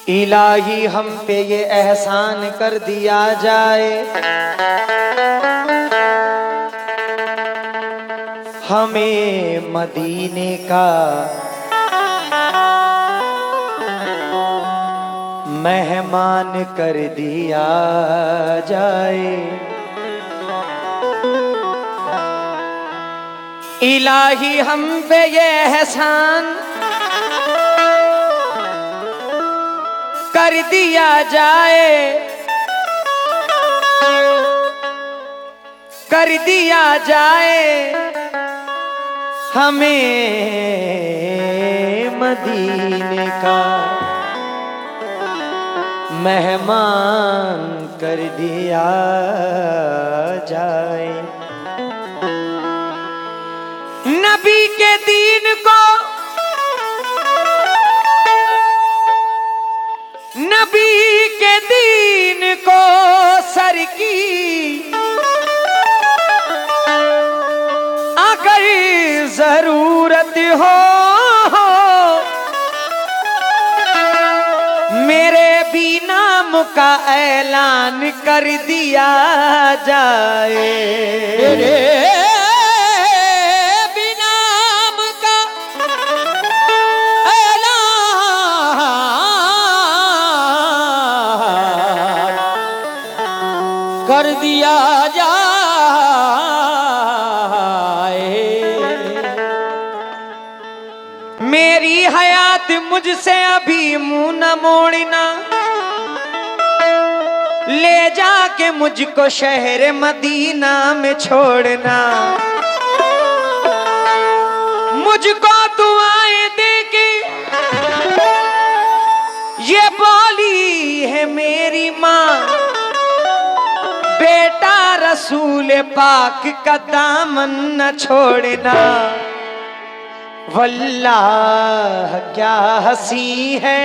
इलाही हम पे ये एहसान कर दिया जाए, हमें मदीने का मेहमान कर दिया जाए। इलाही हम पे ये एहसान कर दिया जाए, कर दिया जाए, हमें मदीने का मेहमान कर दिया जाए। नबी के दीन को, नबी के दीन को सर की अगर जरूरत हो, मेरे भी नाम का ऐलान कर दिया जाए। मेरे भी नाम का ऐलान कर दिया जाए। मेरी हयात मुझसे अभी मुंह न मोड़ना, ले जाके मुझको शहर मदीना में छोड़ना। मुझको दुआएं देके ये बोली है मेरी माँ, बेटा रसूल पाक का दामन न छोड़ना। वल्लाह क्या हंसी है,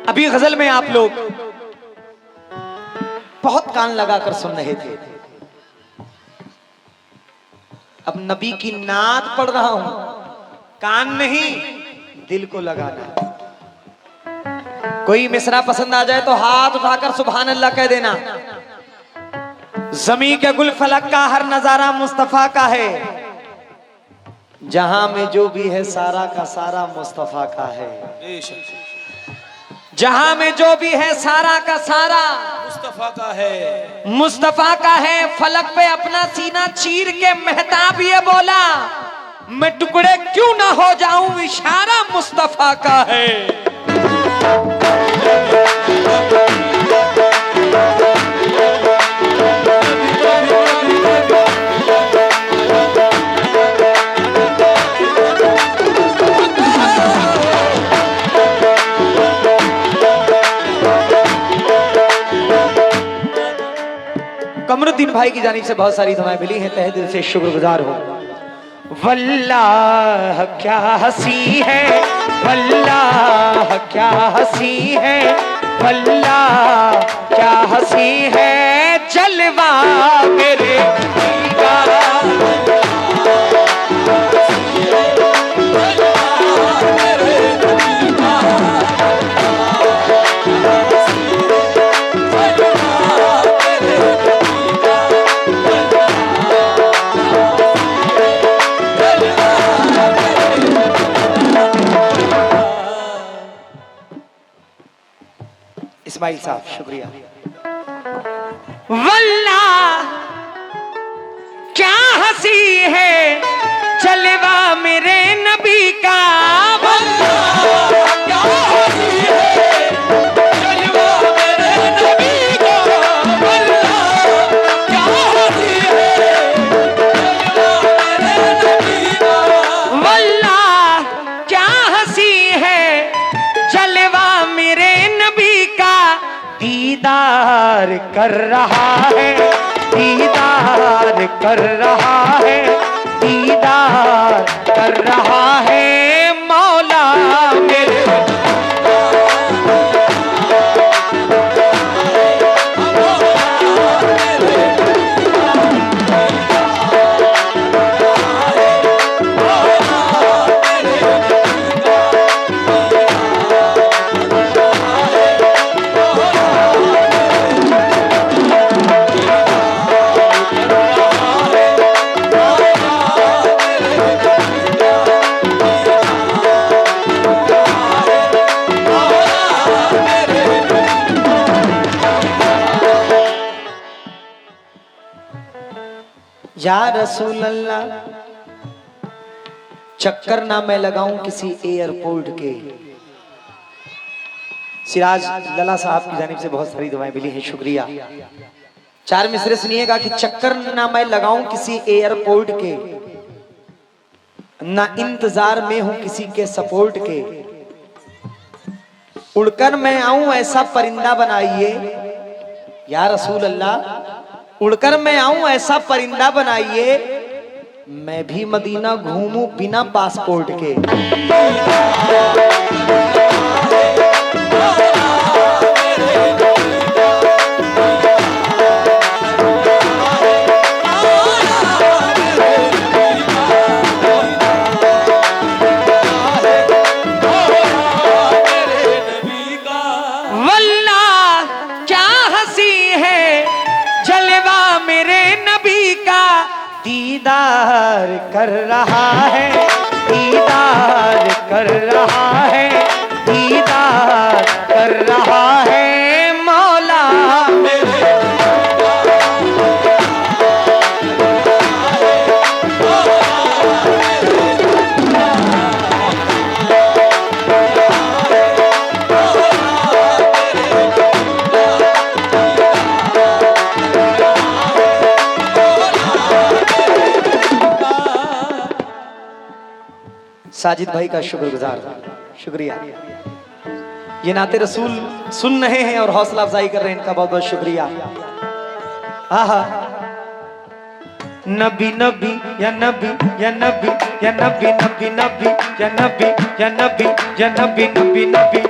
अभी गजल में आप लोग बहुत कान लगाकर सुन रहे थे। अब नबी की नात पढ़ रहा हूं, कान नहीं दिल को लगाना। कोई मिसरा पसंद आ जाए तो हाथ उठाकर सुभान अल्लाह कह देना। ज़मीं के गुल फलक का हर नजारा मुस्तफा का है, जहां में जो भी है सारा का सारा मुस्तफा का है। जहां में जो भी है सारा का सारा मुस्तफा का है, मुस्तफा का है। फलक पे अपना सीना चीर के मेहताब ये बोला, मैं टुकड़े क्यों ना हो जाऊं, इशारा मुस्तफा का है। कमरुद्दीन भाई की जानिब से बहुत सारी दुआएं मिली हैं, तहे दिल से शुक्रगुजार हो। वल्लाह क्या हंसी है, वल्लाह क्या हंसी है, वल्लाह क्या हंसी है, जलवा मेरे इस्माइल साहब, शुक्रिया। वल्लाह क्या हंसी है, जलवा मेरे नबी का। वल्लाह क्या हंसी है, जलवा मेरे नबी का। वल्लाह क्या हंसी है, जलवा मेरे नबी का। वल्लाह क्या हंसी है जलवा मेरे नबी का, दीदार कर रहा है, दीदार कर रहा है, दीदार कर रहा है मौला मेरे। या रसूल अल्लाह, चक्कर ना मैं लगाऊं किसी एयरपोर्ट के। सिराज लला साहब की जानिब से बहुत सारी दुआएं मिली हैं, शुक्रिया। चार मिसरे सुनिएगा कि चक्कर ना मैं लगाऊं किसी एयरपोर्ट के, ना इंतजार में हूं किसी के सपोर्ट के, उड़कर मैं आऊं ऐसा परिंदा बनाइए। या रसूल अल्लाह, उड़कर मैं आऊं ऐसा परिंदा बनाइए, मैं भी मदीना घूमूं बिना पासपोर्ट के। दीदार कर रहा है, दीदार कर रहा है, दीदार कर रहा है मौला मेरे। साजिद भाई का शुक्रगुजार, शुक्रिया। ये नाते रसूल सुन रहे हैं और हौसला अफजाई कर रहे हैं, इनका बहुत बहुत शुक्रिया। आहा, नबी नबी या नबी या नबी या नबी नबी नबी या नबी या नबी या नबी नबी नबी।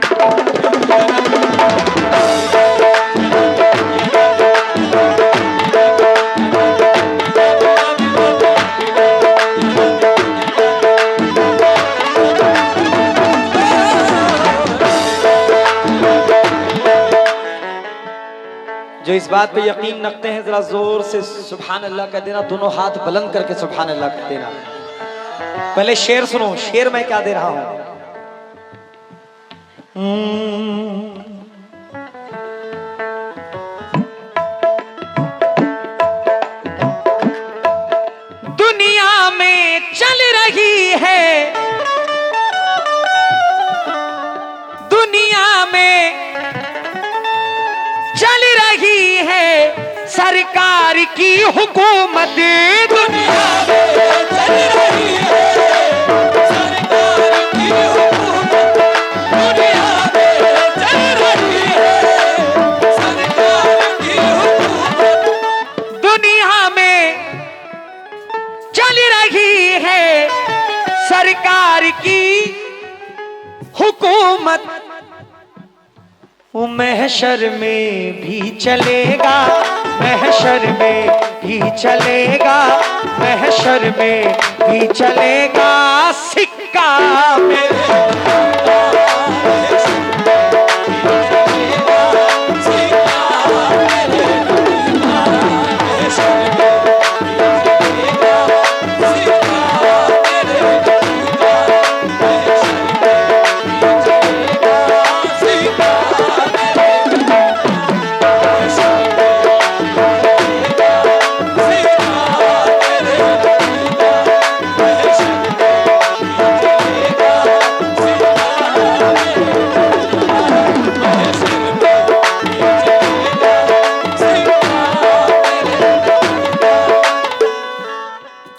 जो इस बात पे यकीन रखते हैं जरा जोर से सुभान अल्लाह कह देना, दोनों हाथ बुलंद करके सुभान अल्लाह कह देना। पहले शेर सुनो, शेर मैं क्या दे रहा हूं। दुनिया में चल रही है, दुनिया में चल रही है सरकार की हुकूमत, दुनिया में चल रही है सरकार की हुकूमत, दुनिया में चल रही है सरकार की हुकूमत, दुनिया में चल रही है सरकार की हुकूमत। महशर में भी चलेगा, महशर में भी चलेगा, महशर में भी चलेगा सिक्का मेरे।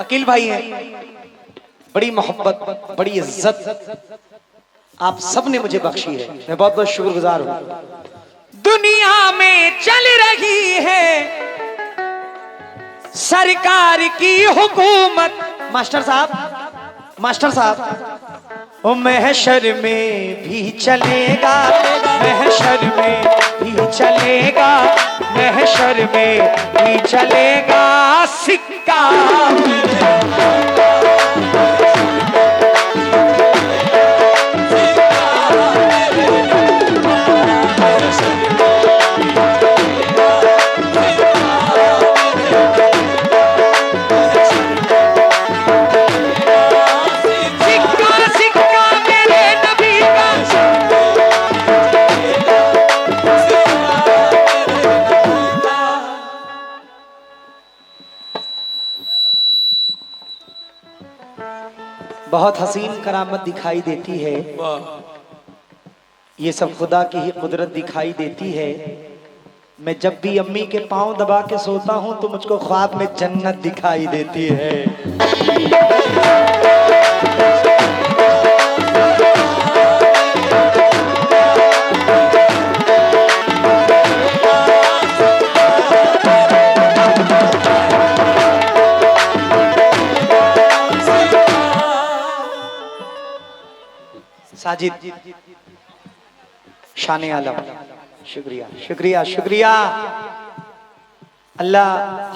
अकील भाई हैं, बड़ी मोहब्बत बड़ी इज्जत आप सब ने मुझे बख्शी है, मैं बहुत बहुत शुक्रगुजार हूं। दुनिया में चल रही है सरकार की हुकूमत। मास्टर साहब ओ महशर में भी चलेगा, महशर में भी चलेगा, महशर में भी चलेगा सिक्का। बहुत हसीन करामत दिखाई देती है, ये सब खुदा की ही कुदरत दिखाई देती है। मैं जब भी अम्मी के पांव दबा के सोता हूं तो मुझको ख्वाब में जन्नत दिखाई देती है। साजिद शान आलम, शुक्रिया शुक्रिया शुक्रिया। अल्लाह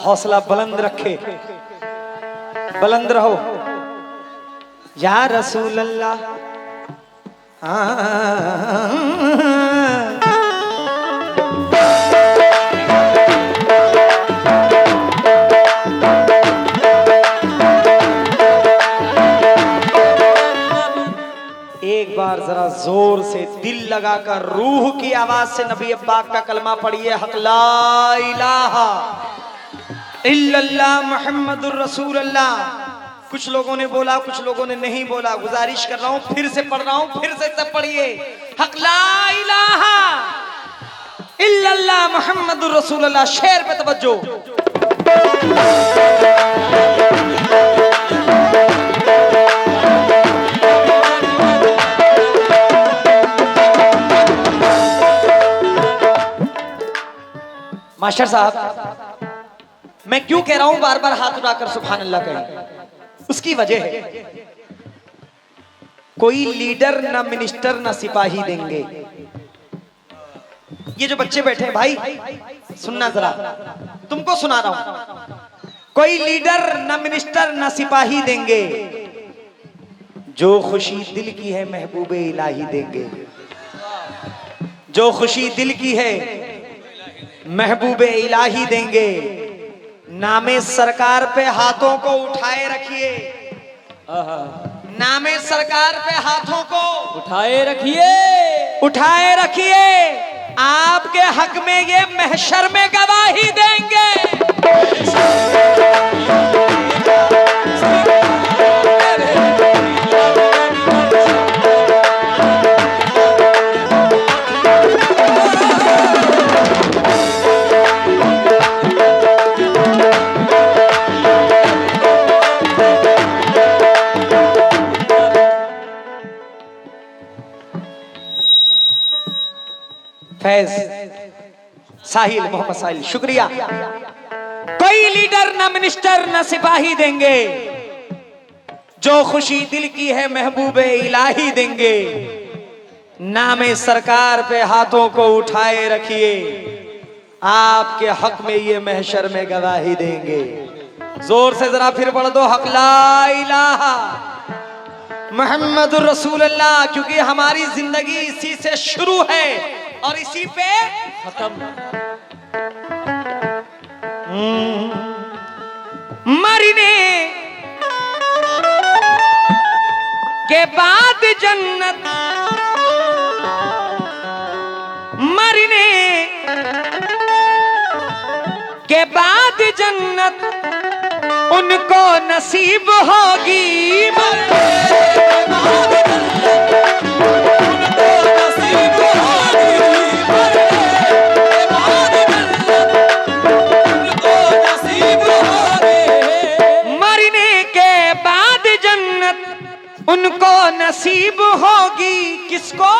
हौसला बुलंद रखे, बुलंद रहो या रसूल अल्लाह। एक बार जरा जोर से दिल लगाकर रूह की आवाज से नबी पाक का कलमा पढ़िए, हक ला इलाहा इल्लल्लाह मुहम्मदुर रसूलुल्लाह। कुछ लोगों ने बोला, कुछ लोगों ने नहीं बोला। गुजारिश कर रहा हूं, फिर से पढ़ रहा हूं, फिर से सब पढ़िए, हक ला इलाहा इल्लल्लाह मुहम्मदुर रसूलुल्लाह। शेर पे तवज्जो। मास्टर साहब, मैं क्यों कह रहा हूं बार बार हाथ उठाकर सुभान अल्लाह कहें, उसकी वजह है कोई लीडर ना मिनिस्टर ना सिपाही देंगे। ये जो बच्चे बैठे हैं भाई, सुनना जरा, तुमको सुना रहा हूं। कोई लीडर ना मिनिस्टर ना सिपाही देंगे, जो खुशी दिल की है महबूबे इलाही देंगे। जो खुशी दिल की है महबूबे इलाही देंगे। नामे सरकार पे हाथों को उठाए रखिए, नामे सरकार पे हाथों को उठाए रखिए, उठाए रखिए। आपके हक में ये महशर में गवाही देंगे। फैज साहिल, मोहम्मद साहिल, शुक्रिया। कोई लीडर न मिनिस्टर न सिपाही देंगे, जो खुशी दिल की है महबूबे इलाही देंगे। नामे सरकार पे हाथों को उठाए रखिए, आपके हक में ये महशर में गवाही देंगे। जोर से जरा फिर पढ़ दो, हक ला इलाहा मुहम्मदुर रसूलुल्लाह। क्योंकि हमारी जिंदगी इसी से शुरू है और इसी पे खत्म। मरने के बाद जन्नत, मरने के बाद जन्नत उनको नसीब होगी। उनको नसीब होगी किसको?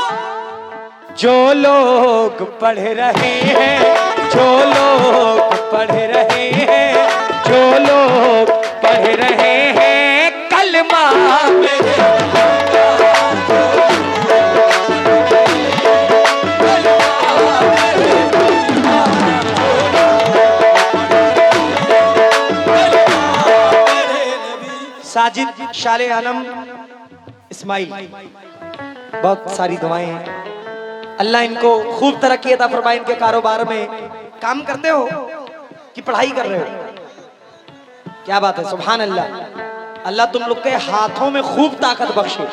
जो लोग पढ़ रहे हैं, जो लोग पढ़ रहे हैं, जो लोग पढ़ रहे हैं कलमा साजिद शाले आलम इस्माइल, बहुत सारी दुआएं हैं। अल्लाह इनको खूब तरक्की अता फरमाए। इनके कारोबार में काम करते हो कि पढ़ाई कर रहे हो? क्या बात है, सुभान अल्लाह। अल्लाह तुम लोग के हाथों में खूब ताकत बख्शे।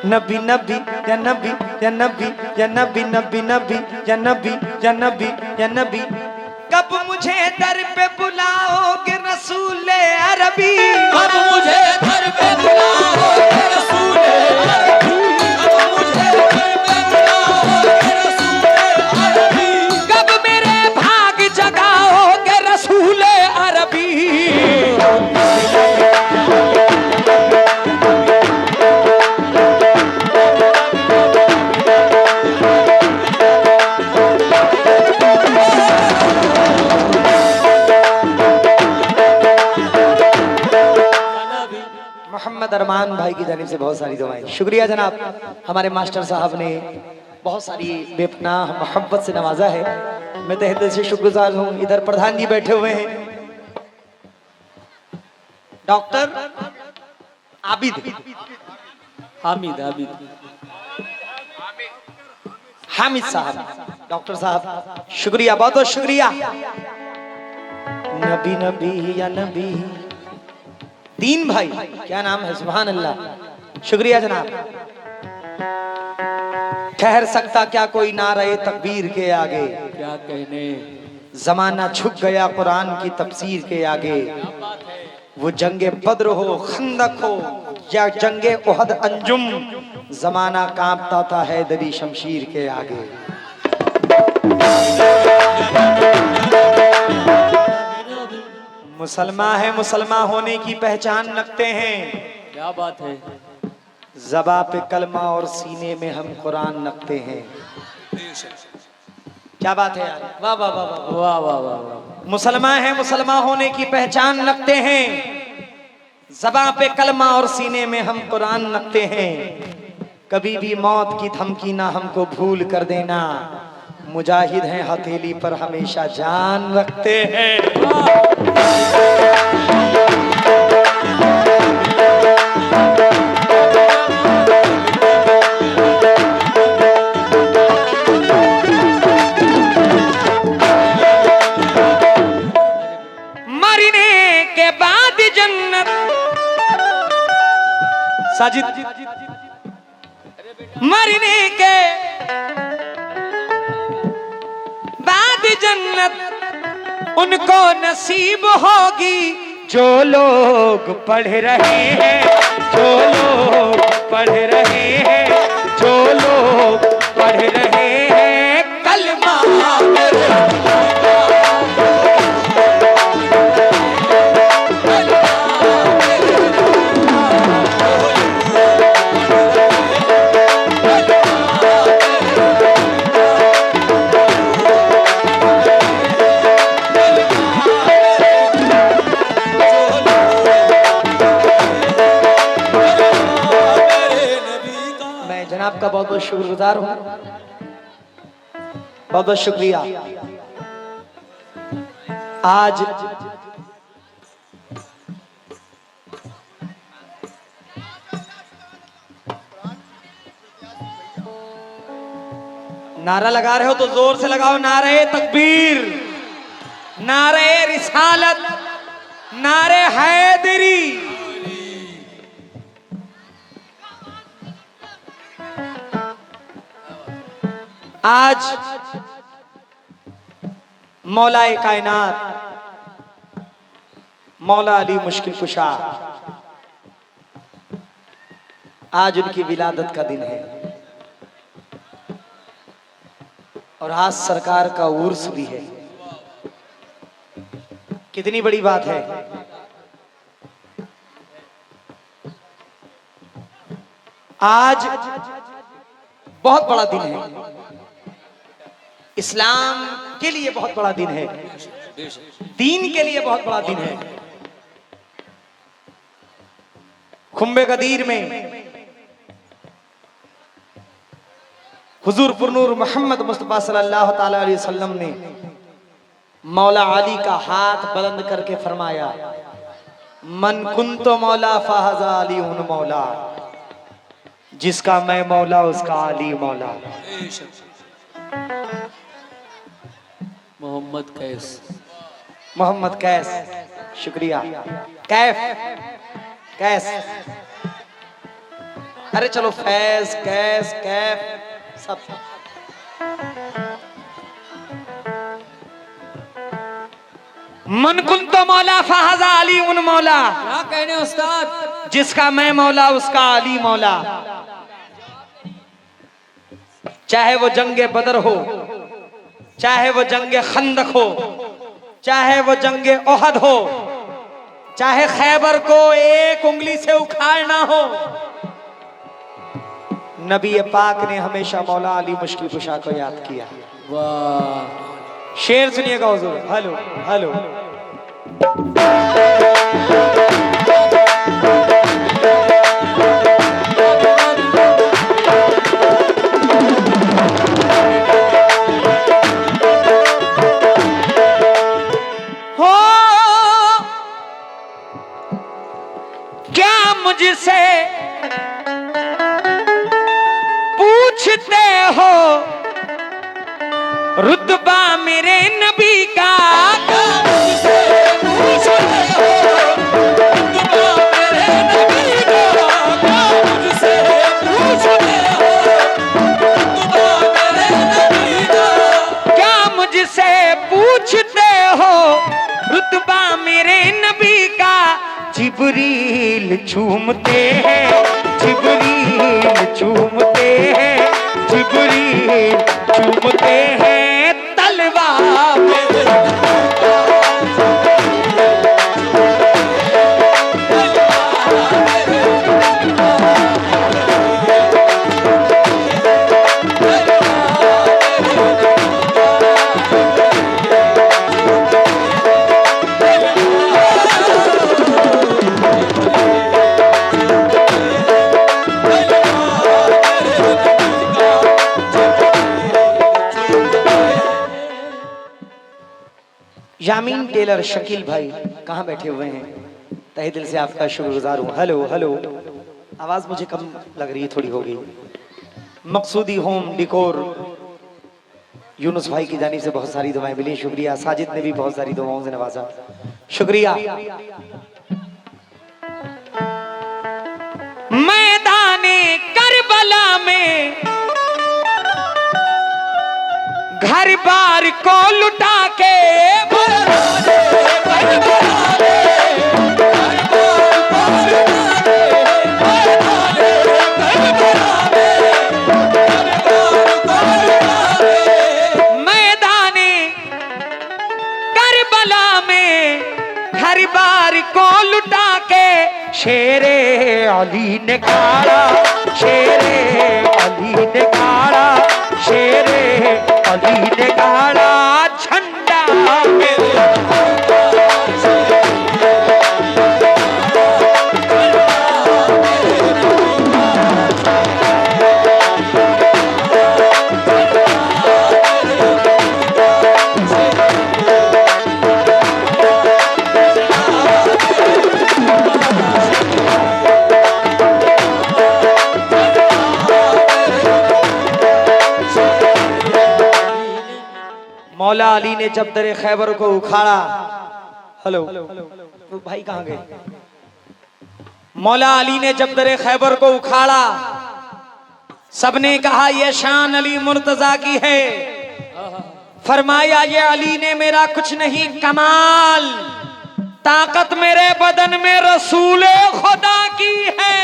नबी नबी या नबी या नबी या नबी नबी नबी या नबी या नबी या नबी। कब मुझे दर पे बुलाओगे रसूले अरबी, कब मुझे घर पे बुलाओगे रसूले अरबी, कब मुझे घर पे बुलाओगे रसूले अरबी, कब मेरे भाग जगाओगे रसूले अरबी। मोहम्मद अरमान भाई की जानिब से बहुत सारी दुआएं। शुक्रिया जनाब, हमारे मास्टर साहब ने बहुत सारी बेपनाह मोहब्बत से नवाजा है। मैं तहे दिल से शुक्रगुजार हूँ। इधर प्रधान जी बैठे हुए हैं, डॉक्टर आबिद हामिद हामिद हामिद साहब, डॉक्टर साहब शुक्रिया, बहुत बहुत शुक्रिया। नबी नबी या नबी, तीन भाई, क्या नाम है, सुभान अल्लाह। शुक्रिया जनाब। ठहर सकता क्या कोई नारे तकबीर के आगे, क्या कहने, जमाना झुक गया कुरान की तफसीर के आगे। वो जंगे बद्र हो, खंदक हो या जंगे उहद अंजुम, जमाना कांपता था हैदरी शमशीर के आगे। मुसलमान है, मुसलमान होने की पहचान रखते हैं। क्या बात है, ज़बा पे कलमा और सीने में हम कुरान रखते हैं। क्या बात है यार, वाह वाह वाह वाह। वाह वाह वाह वाह। मुसलमान है, मुसलमान होने की पहचान रखते हैं। ज़बा पे कलमा और सीने में हम कुरान रखते हैं। कभी भी मौत की धमकी ना हमको भूल कर देना। मुजाहिद हैं, हथेली पर हमेशा जान रखते हैं। मरने के बाद जन्नत, साजिद, मरने के बाद जन्नत उनको नसीब होगी जो लोग पढ़ रहे हैं, जो लोग पढ़ रहे हैं, जो लोग पढ़ रहे हैं कलमा। आपका बहुत बहुत शुक्रगुजार हूं, बहुत बहुत शुक्रिया। आज नारा लगा रहे हो तो जोर से लगाओ। नारे तकबीर, नारे रिसालत, नारे हैदरी। आज मौलाए कायनात मौला अली मुश्किल कुशा, आज उनकी विलादत का दिन है और आज सरकार का उर्स भी है। कितनी बड़ी बात है। आज बहुत बड़ा दिन है, इस्लाम के लिए बहुत बड़ा दिन है, दीन के लिए बहुत बड़ा दिन है। खुम्बे गदीर में हुजूर पुरनूर मोहम्मद मुस्तफा सल्लल्लाहु ताला अलैहि वसल्लम ने मौला अली का हाथ बुलंद करके फरमाया, मन कुंतो मौला फहज़ा अली उन मौला, जिसका मैं मौला उसका अली मौला। मोहम्मद कैस, मोहम्मद कैस, शुक्रिया। कैफ, कैस, अरे चलो फैज, कैस, कैफ सब। मन कुन तो मौला फहज़ा अली उन मौला, क्या कहने उस्ताद, जिसका मैं मौला उसका अली मौला। चाहे वो जंगे बदर हो, चाहे वो जंगे खंदक हो, चाहे वो जंगे ओहद हो, चाहे खैबर को एक उंगली से उखाड़ना हो, नबी पाक ने हमेशा मौला अली मुश्किल कुशा को याद किया। वाह, शेर सुनिएगा हुजूर। हेलो हेलो, हो क्या मुझसे पूछते हो रुतबा मेरे नबी का, क्या मुझसे पूछते हो रुतबा मेरे नबी का। जिब्रील चूमते हैं, जिब्रील चूमते हैं, जिब्रील चूमते हैं तलवार मेरे। यामीन टेलर शकील भाई कहाँ बैठे हुए हैं, तहे दिल से आपका शुक्रगुजार हूँ। हेलो हेलो, आवाज मुझे कम लग रही है, थोड़ी हो गई। मकसूदी होम डिकोर यूनुस भाई की जानिब से बहुत सारी दुआएं मिली, शुक्रिया। साजिद ने भी बहुत सारी दुआओं से नवाजा, शुक्रिया। मैदाने करबला में घर बार को लुटा के, मैदाने करबला में घर बार को लुटा के, शेरे अली ने गाड़ा, शेरे अली ने गाड़ा, शेरे अली ने गाड़ा झंडा मेरे। मौला अली ने जब दरे खैबर को उखाड़ा, हेलो तो भाई कहाँ गए। मौला अली ने जब दरे खैबर को उखाड़ा, सबने कहा यह शान अली मुर्तजा की है। फरमाया ये अली ने मेरा कुछ नहीं कमाल, ताकत मेरे बदन में रसूल खुदा की है।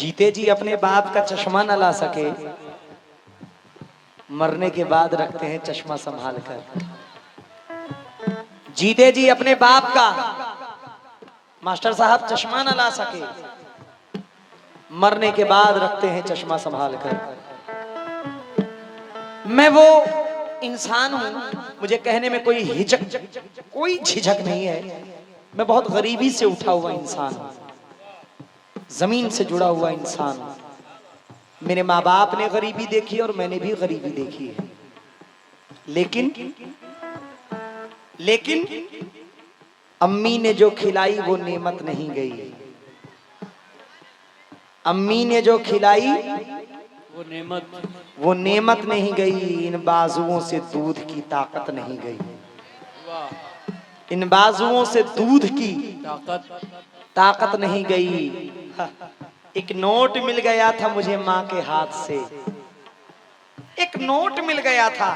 जीते जी अपने बाप का चश्मा न ला सके, मरने के बाद रखते हैं चश्मा संभाल कर। जीते जी अपने बाप का मास्टर साहब चश्मा न ला सके, मरने के बाद रखते हैं चश्मा संभाल कर। मैं वो इंसान हूं, मुझे कहने में कोई झिझक नहीं है। मैं बहुत गरीबी से उठा हुआ इंसान हूं, जमीन से जुड़ा हुआ इंसान हूं। मेरे माँ बाप ने गरीबी देखी और मैंने भी गरीबी देखी है, लेकिन अम्मी ने जो खिलाई वो नेमत नहीं गई। अम्मी ने जो खिलाई वो नेमत नहीं गई। इन बाजुओं से दूध की ताकत नहीं गई। इन बाजुओं से दूध की ताकत नहीं गई। एक नोट मिल गया था मुझे माँ के हाथ से, एक नोट मिल गया था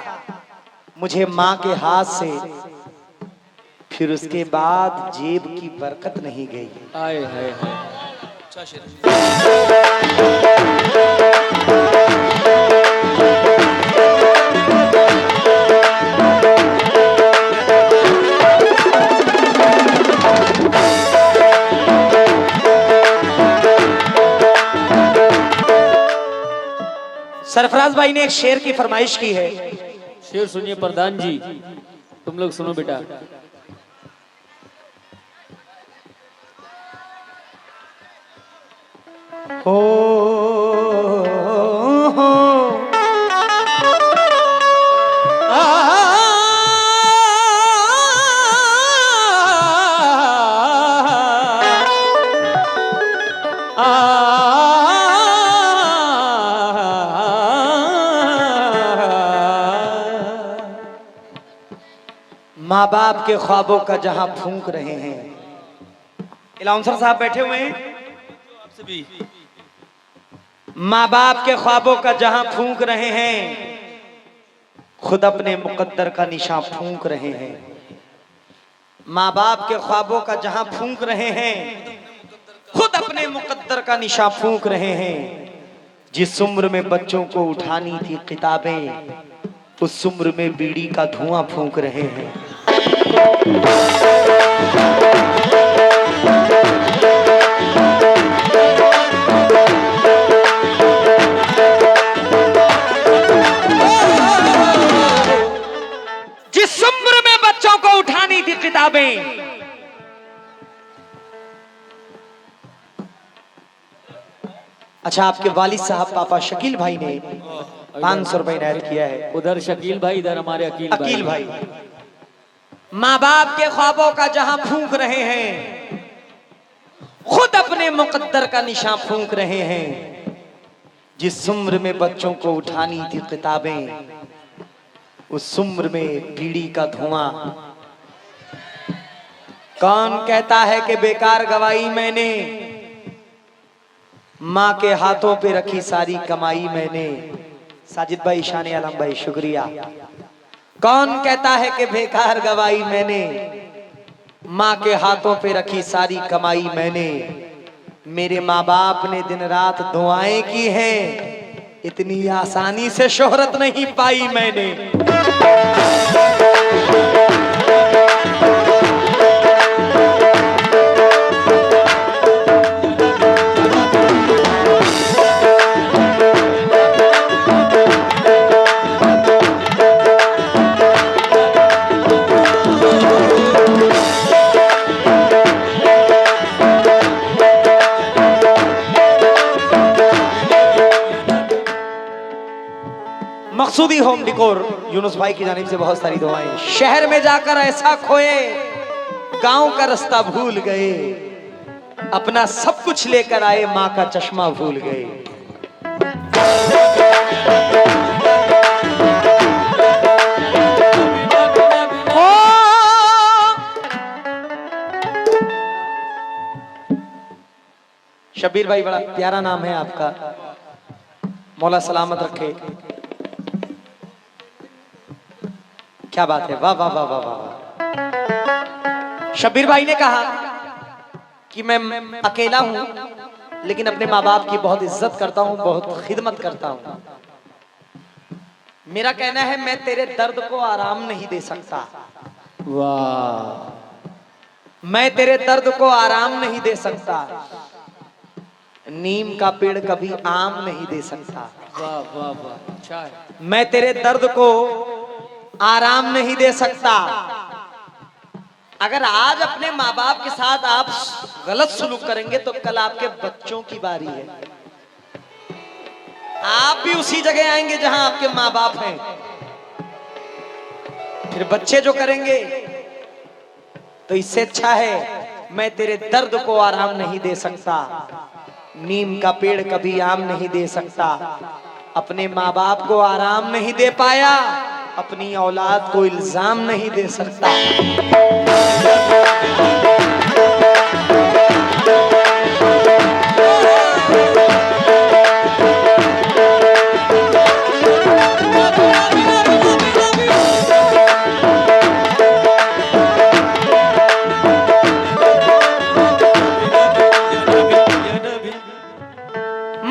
मुझे माँ के हाथ से, फिर उसके बाद जेब की बरकत नहीं गई। हाय हाय सरफराज भाई ने एक शेर की फरमाइश की है। शेर सुनिए प्रधान जी, तुम लोग सुनो बेटा। हो माँ बाप के ख्वाबों का जहां फूंक रहे हैं। अलाउंसर साहब बैठे हुए हैं। माँ बाप के ख्वाबों का जहां फूंक रहे हैं, खुद अपने मुकद्दर का निशान फूंक रहे हैं। माँ बाप के ख्वाबों का जहां फूंक रहे हैं, खुद अपने मुकद्दर का निशान फूंक रहे हैं। जिस उम्र में बच्चों को उठानी थी किताबें, उस उम्र में बीड़ी का धुआं फूंक रहे हैं। जिस उम्र में बच्चों को उठानी थी किताबें, अच्छा आपके वालिद साहब पापा शकील भाई ने 500 रुपए इनायत किया है। उधर शकील भाई, इधर हमारे अकील भाई। माँ बाप के ख्वाबों का जहां फूंक रहे हैं, खुद अपने मुकद्दर का निशान फूंक रहे हैं। जिस उम्र में बच्चों को उठानी थी किताबें, उस उम्र में बीड़ी का धुआं। कौन कहता है कि बेकार गवाई मैंने, माँ के हाथों पे रखी सारी कमाई मैंने। साजिद भाई, शान आलम भाई, शुक्रिया। कौन कहता है कि बेकार गवाई मैंने, माँ के हाथों पे रखी सारी कमाई मैंने। मेरे माँ बाप ने दिन रात दुआएं की हैं, इतनी आसानी से शोहरत नहीं पाई मैंने। मकसूदी होम डिकोर यूनुस भाई की जानिब से बहुत सारी दुआएं। शहर में जाकर ऐसा खोए, गांव का रास्ता भूल गए। अपना सब कुछ लेकर आए, माँ का चश्मा भूल गए। शबीर भाई, बड़ा प्यारा नाम है आपका, मौला सलामत रखे। क्या बात है, वाह वाह वाह वाह वाह। शबीर भाई ने कहा कि मैं अकेला हूं, लेकिन अपने माँ बाप की बहुत इज्जत करता हूँ, बहुत खिदमत करता हूँ। मेरा कहना है मैं तेरे दर्द को आराम नहीं दे सकता, वाह मैं तेरे दर्द को आराम नहीं दे सकता। नीम का पेड़ कभी आम नहीं दे सकता। वाह वाह वाह, अच्छा है। मैं तेरे दर्द को आराम नहीं दे सकता। अगर आज अपने माँ बाप के साथ आप गलत सलूक करेंगे तो कल आपके बच्चों की बारी है। आप भी उसी जगह आएंगे जहां आपके माँ बाप हैं। फिर बच्चे जो करेंगे, तो इससे अच्छा है मैं तेरे दर्द को आराम नहीं दे सकता। नीम का पेड़ कभी आम नहीं दे सकता। अपने माँ बाप को आराम नहीं दे पाया, अपनी औलाद को इल्जाम नहीं दे सकता।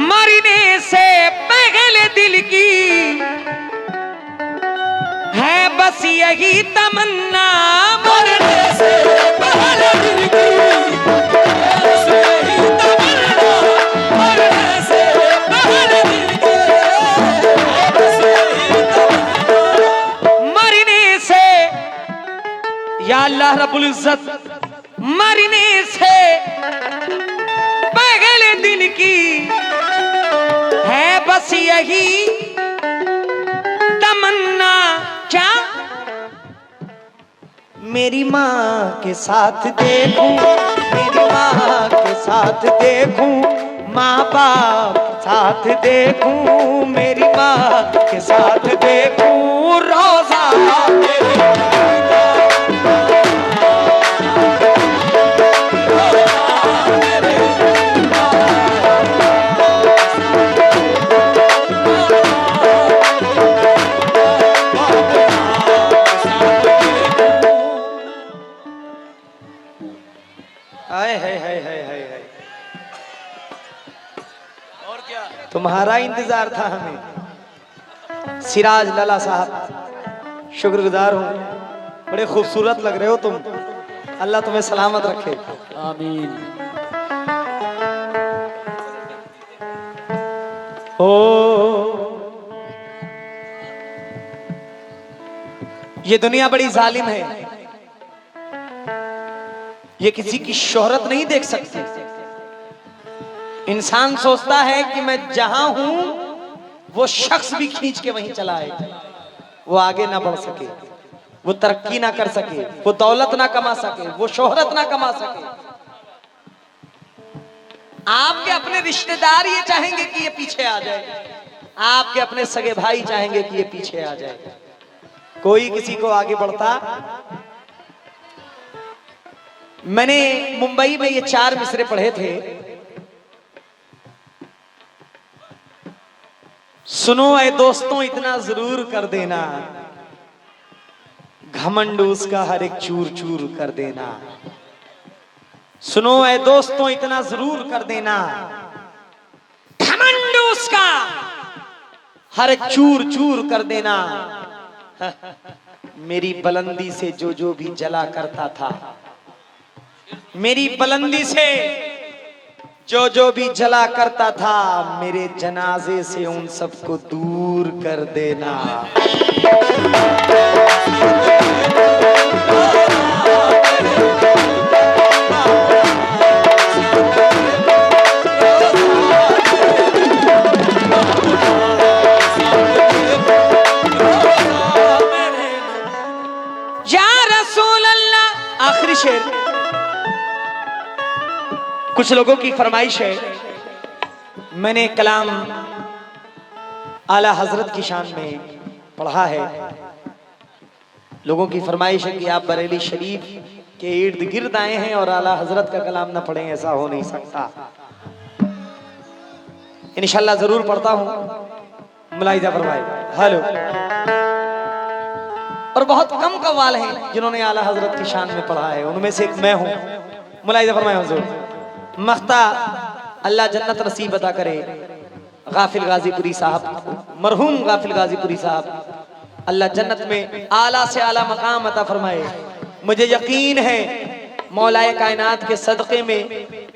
मरने से पहले दिल की है बस यही तमन्ना, मरने से पहले दिल की बस यही तमन्ना, मरने से पहले दिल की बस यही तमन्ना। मरने से, या अल्लाह रब्बुल इज्जत, मरने से पहले दिल की है बस यही तमन्ना। क्या मेरी माँ के साथ देखूं, मेरी माँ के साथ देखूं, माँ बाप के साथ देखूं, मेरी माँ के साथ देखूं रोजा है। और क्या? तुम्हारा इंतजार था हमें। सिराज लाला साहब, शुक्रगुजार हूँ, बड़े खूबसूरत लग रहे हो तुम। अल्लाह तुम्हें सलामत रखे। आमीन। ओ ये दुनिया बड़ी जालिम है, ये किसी की शोहरत नहीं देख सकती। इंसान सोचता है कि मैं जहां हूं वो शख्स भी खींच के वहीं चला आए, वो आगे ना बढ़ सके, वो तरक्की ना कर सके, वो दौलत ना कमा सके, वो शोहरत ना कमा सके। आपके अपने रिश्तेदार ये चाहेंगे कि ये पीछे आ जाए, आपके अपने सगे भाई चाहेंगे कि ये पीछे आ जाए, कोई किसी को आगे बढ़ता। मैंने मुंबई में ये 4 मिसरे पढ़े थे। सुनो ऐ दोस्तों इतना जरूर कर देना, घमंड उसका हर एक चूर चूर कर देना। सुनो ऐ दोस्तों इतना जरूर कर देना, घमंड उसका हर एक चूर चूर कर देना। मेरी बुलंदी से जो भी जला करता था, मेरी बुलंदी से जो भी जला करता था, मेरे जनाजे से उन सबको दूर कर देना। या रसूल अल्लाह, आखिरी शेर। कुछ लोगों की फरमाइश है, मैंने कलाम आला हजरत की शान में पढ़ा है। लोगों की फरमाइश है कि आप बरेली शरीफ के इर्द गिर्द आए हैं और आला हजरत का कलाम ना पढ़ें, ऐसा हो नहीं सकता। इंशाल्लाह जरूर पढ़ता हूं। मुलाहिजा फरमाए। हेलो। और बहुत कम कव्वाल हैं जिन्होंने आला हजरत की शान में पढ़ा है, उनमें से एक मैं हूं। मुलाहिजा फरमाए हुजूर। मख्ता अल्लाह जन्नत नसीब अता करे। गाफिल गाजीपुरी साहब, मरहूम गाफिल गाजीपुरी साहब, अल्लाह जन्नत में आला से आला मकाम अता फरमाए। मुझे यकीन है मौलाए कायनात के सदक़े में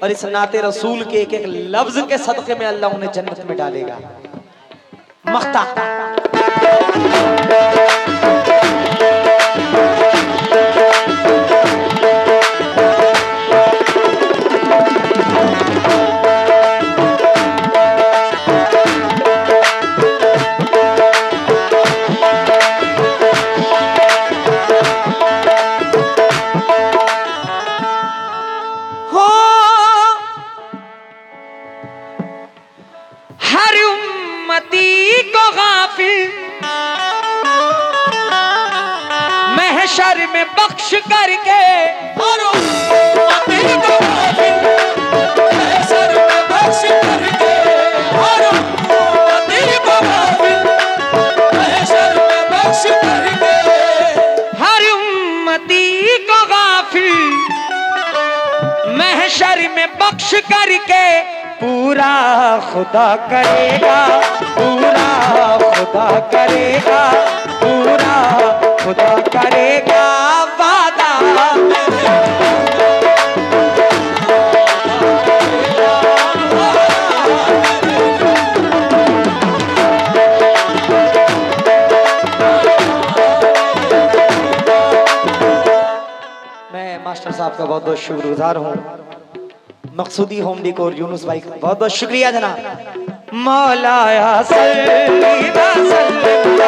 और इस नाते रसूल के एक एक लफ्ज के सदक़े में अल्लाह उन्हें जन्नत में डालेगा। मख्ता महशर में बख्श करके और उम्मती को गाफिल महशर में बख्श करके, और उम्मती को गाफिल महशर में बख्श करके, हर उम्मती को गाफिल महशर में बख्श करके पूरा खुदा करेगा, पूरा खुदा करेगा, पूरा खुदा करेगा वादा। मैं मास्टर साहब का बहुत बहुत शुक्रगुजार हूँ, मकसूदी होम डेकोर यूनुस भाई का बहुत बहुत शुक्रिया जनाब। मौलाया सल्ली व सल्लिम